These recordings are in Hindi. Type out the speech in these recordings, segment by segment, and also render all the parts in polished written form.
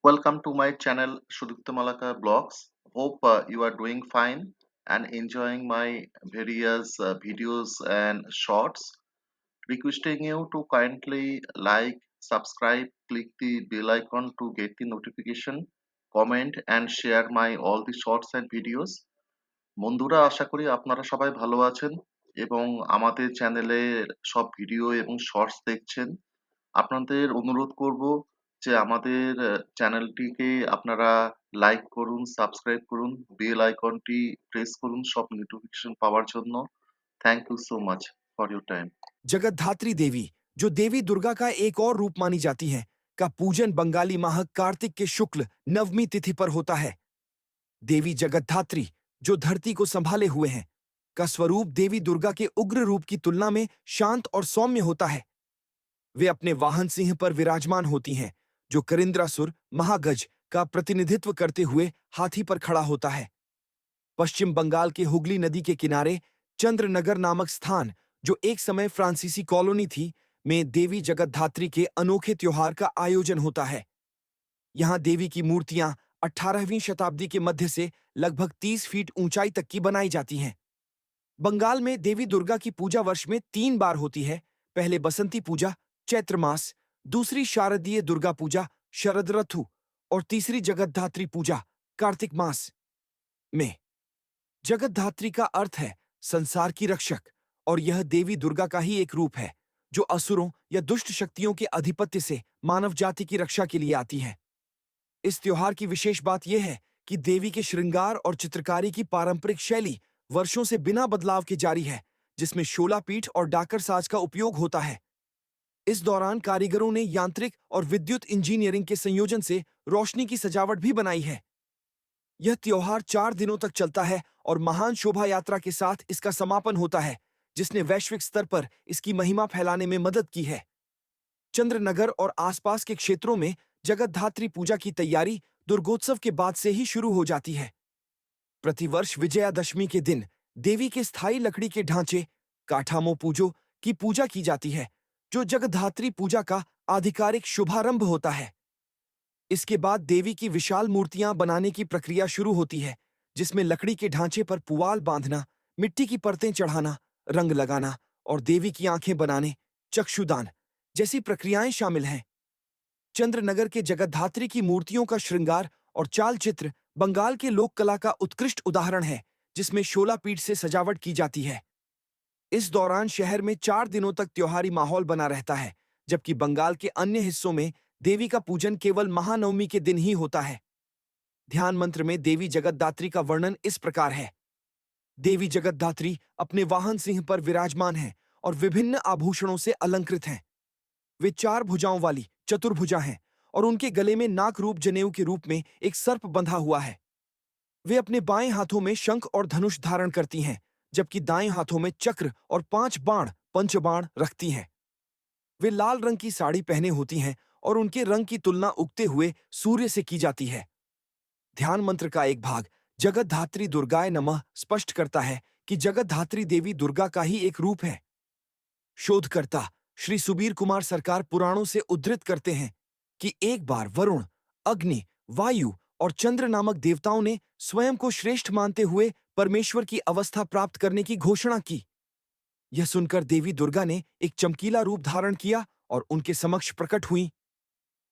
Welcome to my channel Sudipta Malaka Blogs. Hope you are doing fine and enjoying my various videos and shorts. Requesting you to kindly like, subscribe, click the bell icon to get the notification, comment and share my all the shorts and videos. বন্ধুরা আশা করি আপনারা সবাই ভালো আছেন এবং আমাদের চ্যানেলের সব ভিডিও এবং শর্টস দেখছেন। আপনাদের অনুরোধ করব যে আমাদের চ্যানেলটিকে আপনারা লাইক করুন, সাবস্ক্রাইব করুন, বেল আইকনটি প্রেস করুন সব নোটিফিকেশন পাওয়ার জন্য। Thank you so much for your time. Jagaddhatri Devi, जो देवी दुर्गा का एक और रूप मानी जाती है, का पूजन बंगाली माह कार्तिक के शुक्ल नवमी तिथि पर होता है। देवी जगतधात्री, जो धरती को संभाले हुए हैं, का स्वरूप देवी दुर्गा के उग्र रूप की तुलना में शांत और सौम्य होता है। वे अपने वाहन सिंह पर विराजमान होती हैं, जो करिंद्रासुर महागज का प्रतिनिधित्व करते हुए हाथी पर खड़ा होता है। पश्चिम बंगाल के हुगली नदी के किनारे चंद्रनगर नामक स्थान, जो एक समय फ्रांसीसी कॉलोनी थी, में देवी जगतधात्री के अनोखे त्योहार का आयोजन होता है। यहाँ देवी की मूर्तियां 18वीं शताब्दी के मध्य से लगभग 30 फीट ऊंचाई तक की बनाई जाती हैं। बंगाल में देवी दुर्गा की पूजा वर्ष में 3 बार होती है। पहले बसंती पूजा चैत्र मास, दूसरी शारदीय दुर्गा पूजा शरद ऋतु और तीसरी जगतधात्री पूजा कार्तिक मास में। जगतधात्री का अर्थ है संसार की रक्षक, और यह देवी दुर्गा का ही एक रूप है, जो असुरों या दुष्ट शक्तियों के आधिपत्य से मानव जाति की रक्षा के लिए आती है। इस त्योहार की विशेष बात यह है कि देवी के श्रृंगार और चित्रकारी की पारंपरिक शैली वर्षों से बिना बदलाव के जारी है, जिसमें शोला पीठ और डाकर साज का उपयोग होता है। इस दौरान कारीगरों ने यांत्रिक और विद्युत इंजीनियरिंग के संयोजन से रोशनी की सजावट भी बनाई है। यह त्योहार 4 दिनों तक चलता है और महान शोभा यात्रा के साथ इसका समापन होता है, जिसने वैश्विक स्तर पर इसकी महिमा फैलाने में मदद की है। चंद्रनगर और आसपास के क्षेत्रों में जगतधात्री पूजा की तैयारी दुर्गोत्सव के बाद से ही शुरू हो जाती है। प्रतिवर्ष विजयादशमी के दिन देवी के स्थायी लकड़ी के ढांचे काठामो पूजो की पूजा की जाती है, जो जगतधात्री पूजा का आधिकारिक शुभारंभ होता है। इसके बाद देवी की विशाल मूर्तियां बनाने की प्रक्रिया शुरू होती है, जिसमें लकड़ी के ढांचे पर पुआल बांधना, मिट्टी की परतें चढ़ाना, रंग लगाना और देवी की आंखें बनाने, चक्षुदान जैसी प्रक्रियाएं शामिल हैं। चंद्रनगर के जगतधात्री की मूर्तियों का श्रृंगार और चाल चित्र बंगाल के लोक कला का उत्कृष्ट उदाहरण है, जिसमें शोला पीठ से सजावट की जाती है। इस दौरान शहर में 4 दिनों तक त्योहारी माहौल बना रहता है, जबकि बंगाल के अन्य हिस्सों में देवी का पूजन केवल महानवमी के दिन ही होता है। ध्यान मंत्र में देवी जगतधात्री का वर्णन इस प्रकार है। देवी जगतधात्री अपने वाहन सिंह पर विराजमान हैं और विभिन्न आभूषणों से अलंकृत हैं। वे 4 भुजाओं वाली चतुर्भुजा हैं और उनके गले में नाक रूप जनेऊ के रूप में एक सर्प बंधा हुआ है। वे अपने बाएं हाथों में शंख और धनुष धारण करती हैं, जबकि दाएं हाथों में चक्र और 5 बाण पंचबाण रखती हैं। वे लाल रंग की साड़ी पहने होती हैं और उनके रंग की तुलना उगते हुए सूर्य से की जाती है। ध्यान मंत्र का एक भाग जगतधात्री दुर्गाय नमः स्पष्ट करता है कि जगतधात्री देवी दुर्गा का ही एक रूप है। शोधकर्ता श्री सुबीर कुमार सरकार पुराणों से उद्धृत करते हैं कि एक बार वरुण, अग्नि, वायु और चंद्र नामक देवताओं ने स्वयं को श्रेष्ठ मानते हुए परमेश्वर की अवस्था प्राप्त करने की घोषणा की। यह सुनकर देवी दुर्गा ने एक चमकीला रूप धारण किया और उनके समक्ष प्रकट हुई।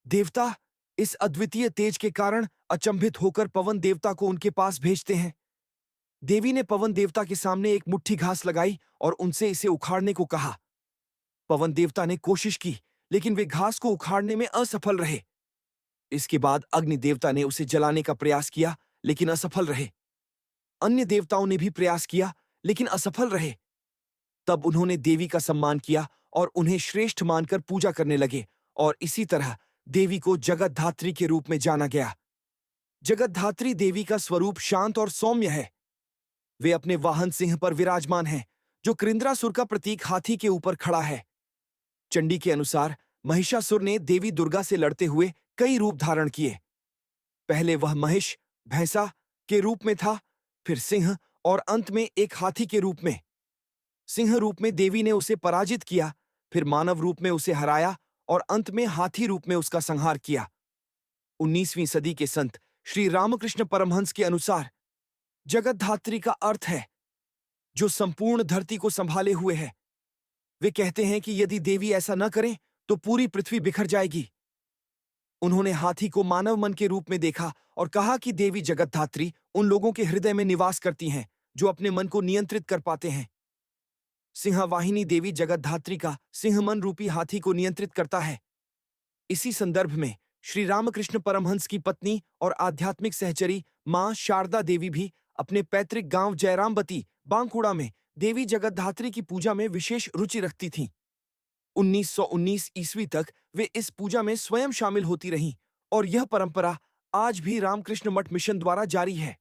देवता इस अद्वितीय तेज के कारण अचंभित होकर पवन देवता को उनके पास भेजते हैं। देवी ने पवन देवता के सामने एक मुट्ठी घास लगाई और उनसे इसे उखाड़ने को कहा। पवन देवता ने कोशिश की, लेकिन वे घास को उखाड़ने में असफल रहे। इसके बाद अग्नि देवता ने उसे जलाने का प्रयास किया, लेकिन असफल रहे। अन्य देवताओं ने भी प्रयास किया, लेकिन असफल रहे। तब उन्होंने देवी का सम्मान किया और उन्हें श्रेष्ठ मानकर पूजा करने लगे, और इसी तरह देवी को जगतधात्री के रूप में जाना गया। जगतधात्री देवी का स्वरूप शांत और सौम्य है। वे अपने वाहन सिंह पर विराजमान हैं, जो कृंद्रासुर का प्रतीक हाथी के ऊपर खड़ा है। चंडी के अनुसार महिषासुर ने देवी दुर्गा से लड़ते हुए कई रूप धारण किए। पहले वह महिष, भैंसा के रूप में था, फिर सिंह और अंत में एक हाथी के रूप में। सिंह रूप में देवी ने उसे पराजित किया, फिर मानव रूप में उसे हराया और अंत में हाथी रूप में उसका संहार किया। 19वीं सदी के संत श्री रामकृष्ण परमहंस के अनुसार जगतधात्री का अर्थ है जो संपूर्ण धरती को संभाले हुए है। वे कहते हैं कि यदि देवी ऐसा न करें तो पूरी पृथ्वी बिखर जाएगी। उन्होंने हाथी को मानव मन के रूप में देखा और कहा कि देवी जगतधात्री उन लोगों के हृदय में निवास करती हैं जो अपने मन को नियंत्रित कर पाते हैं। सिंहवाहिनी देवी जगतधात्री का सिंहमन रूपी हाथी को नियंत्रित करता है। इसी संदर्भ में श्री रामकृष्ण परमहंस की पत्नी और आध्यात्मिक सहचरी मां शारदा देवी भी अपने पैतृक गांव जयरामबती बांकुड़ा में देवी जगतधात्री की पूजा में विशेष रुचि रखती थीं। 1919 ईस्वी तक वे इस पूजा में स्वयं शामिल होती रहीं और यह परंपरा आज भी रामकृष्ण मठ मिशन द्वारा जारी है।